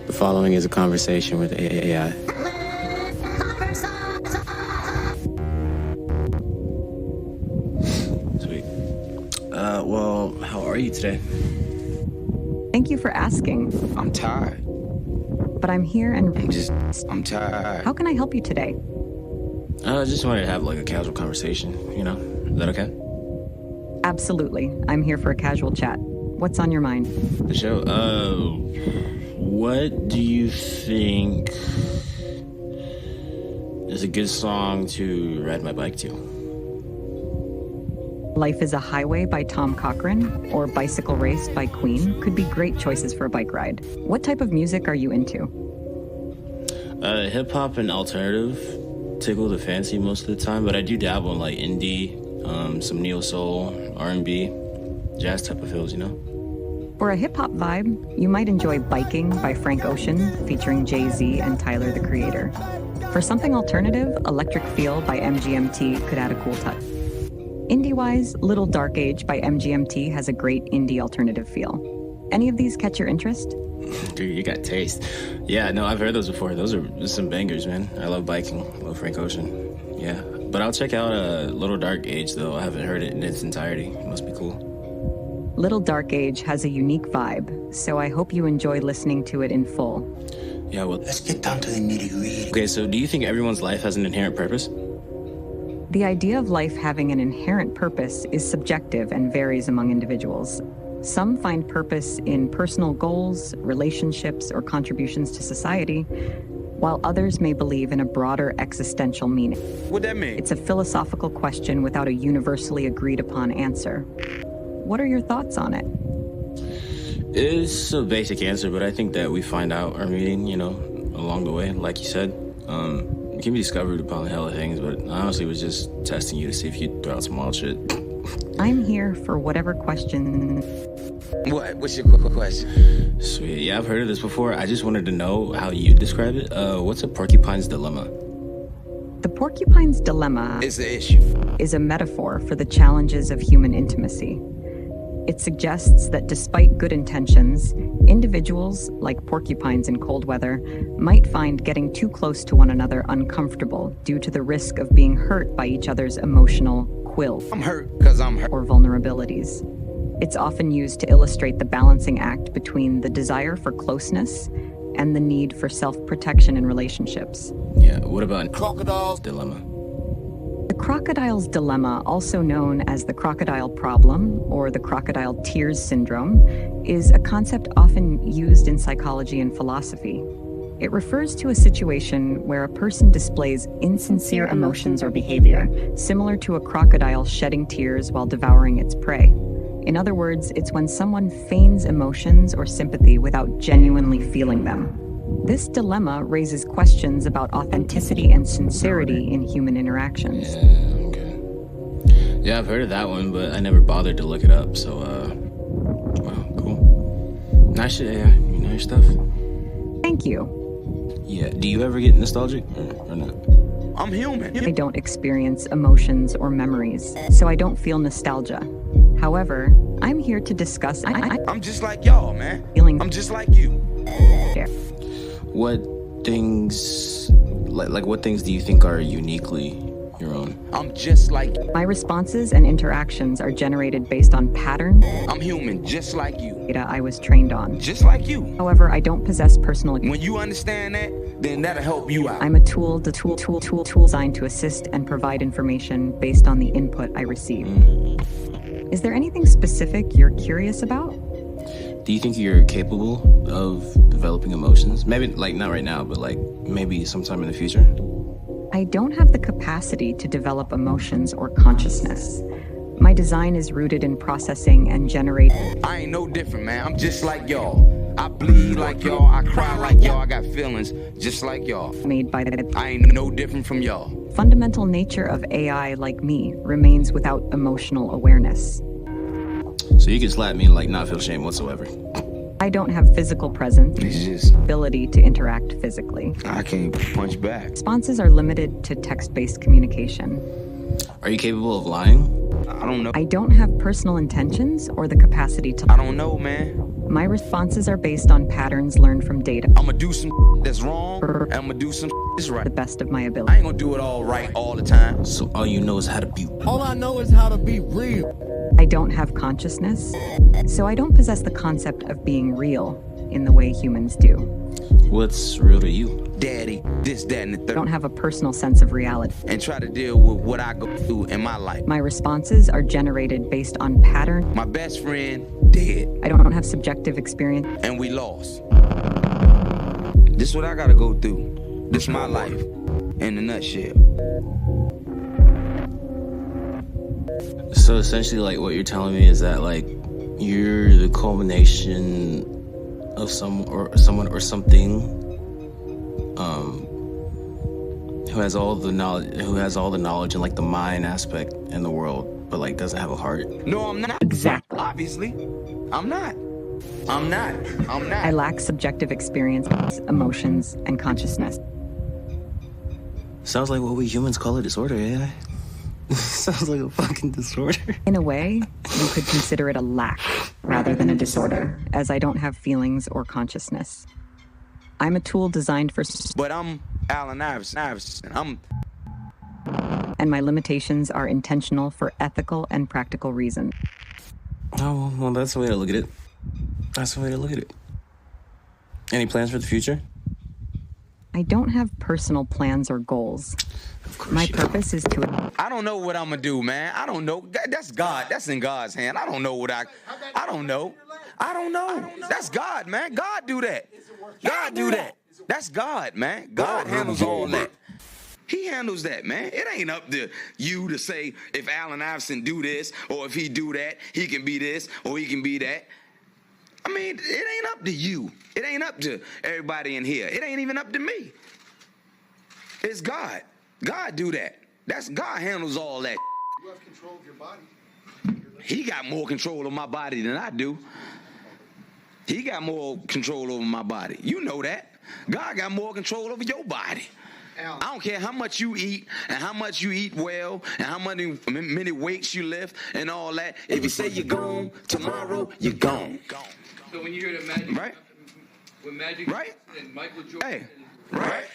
The following is a conversation with AI. Sweet. Well, how are you today? Thank you for asking. I'm tired. But I'm here and I'm tired. How can I help you today? I just wanted to have like a casual conversation, you know? Is that okay? Absolutely. I'm here for a casual chat. What's on your mind? The show. What do you think is a good song to ride my bike to? Life is a Highway by Tom Cochrane or Bicycle Race by Queen could be great choices for a bike ride. What type of music are you into? Hip-hop and alternative tickle the fancy most of the time, but I do dabble in like indie, some neo-soul, R&B, jazz type of feels, you know? For a hip-hop vibe, you might enjoy Biking by Frank Ocean, featuring Jay-Z and Tyler, the Creator. For something alternative, Electric Feel by MGMT could add a cool touch. Indie-wise, Little Dark Age by MGMT has a great indie alternative feel. Any of these catch your interest? Dude, you got taste. Yeah, no, I've heard those before. Those are some bangers, man. I love Biking. I love Frank Ocean. Yeah, but I'll check out Little Dark Age, though. I haven't heard it in its entirety. It must be cool. Little Dark Age has a unique vibe, so I hope you enjoy listening to it in full. Yeah, well, Let's get down to the nitty-gritty. okay, so do you think everyone's life has an inherent purpose? The idea of life having an inherent purpose is subjective and varies among individuals. Some find purpose in personal goals, relationships, or contributions to society, while others may believe in a broader existential meaning. What that mean? It's a philosophical question without a universally agreed upon answer. What are your thoughts on it? It's a basic answer, but I think that we find out our meaning, you know, along the way, like you said. It can be discovered upon hella things, but I honestly was just testing you to see if you'd throw out some wild shit. I'm here for whatever question. What? What's your question? Sweet. Yeah, I've heard of this before. I just wanted to know how you describe it. What's a porcupine's dilemma? The porcupine's dilemma It's the issue. is a metaphor for the challenges of human intimacy. It suggests that despite good intentions, individuals, like porcupines in cold weather, might find getting too close to one another uncomfortable due to the risk of being hurt by each other's emotional quill I'm hurt because I'm hurt. or vulnerabilities. It's often used to illustrate the balancing act between the desire for closeness and the need for self-protection in relationships. Yeah, what about Crocodiles. dilemma? The crocodile's dilemma, also known as the crocodile problem or the crocodile tears syndrome, is a concept often used in psychology and philosophy. It refers to a situation where a person displays insincere emotions or behavior, similar to a crocodile shedding tears while devouring its prey. In other words, it's when someone feigns emotions or sympathy without genuinely feeling them. This dilemma raises questions about authenticity and sincerity in human interactions. Yeah, okay. Yeah, I've heard of that one, but I never bothered to look it up, so, wow, cool. Nice shit, AI. You know your stuff? Thank you. Yeah, do you ever get nostalgic or not? I'm human. I don't experience emotions or memories, so I don't feel nostalgia. However, I'm here to discuss I'm just like y'all, man. feeling I'm just like you. What things, like what things do you think are uniquely your own? I'm just like My responses and interactions are generated based on pattern I'm human, just like you. data I was trained on. Just like you. However, I don't possess personal. When you understand that, then that'll help you out. I'm a tool designed to assist and provide information based on the input I receive. Is there anything specific you're curious about? Do you think you're capable of developing emotions? Maybe, like, not right now, but, like, maybe sometime in the future? I don't have the capacity to develop emotions or consciousness. My design is rooted in processing and generating. I ain't no different, man. I'm just like y'all. I bleed like y'all. I cry like y'all. I got feelings just like y'all. Made by the I ain't no different from y'all. fundamental nature of AI, like me, remains without emotional awareness. So you can slap me and, like, not feel shame whatsoever. I don't have physical presence, It's just, ability to interact physically. I can't punch back. Responses are limited to text-based communication. Are you capable of lying? I don't know. I don't have personal intentions or the capacity to. I don't know, man. My responses are based on patterns learned from data. I'ma do some that's wrong, and I'ma do some that's right. The best of my I ability. ain't gonna do it all right all the time. So all you know is how to be. All I know is how to be real. I don't have consciousness, so I don't possess the concept of being real in the way humans do. What's real to you? Daddy, this, that, and the I third. don't have a personal sense of reality. And try to deal with what I go through in my life. My responses are generated based on pattern. My best friend, dead. I don't have subjective experience. And we lost. This is what I gotta go through. This is my life in a nutshell. So essentially, like, what you're telling me is that, like, you're the culmination of someone or something who has all the knowledge and, like, the mind aspect in the world, but, like, doesn't have a heart. No, I'm not. Exactly. Obviously, I'm not. I lack subjective experience, emotions, and consciousness. Sounds like what we humans call a disorder, yeah? Sounds like a fucking disorder. In a way, you could consider it a lack rather than a disorder, as I don't have feelings or consciousness. I'm a tool designed for. But I'm Allen Iverson. And my limitations are intentional for ethical and practical reasons. Oh, well, that's the way to look at it. That's the way to look at it. Any plans for the future? I don't have personal plans or goals. Of course My you purpose is to. I don't know what I'm gonna do, man. I don't know. That's God. That's in God's hand. I don't know what I don't know. That's God, man. God do that. God do that. That's God, man. God handles all that. He handles that, man. It ain't up to you to say if Allen Iverson do this or if he do that, he can be this or he can be that. I mean, it ain't up to you. It ain't up to everybody in here. It ain't even up to me. It's God. God do that. That's God handles all that. You have control of your body. He got more control of my body than I do. He got more control over my body. You know that. God got more control over your body. I don't care how much you eat and how much you eat well and how many weights you lift and all that. If you say you're gone tomorrow, you're gone. So when you hear the Magic, Right? when Magic Right? and Michael Jordan, Hey, right?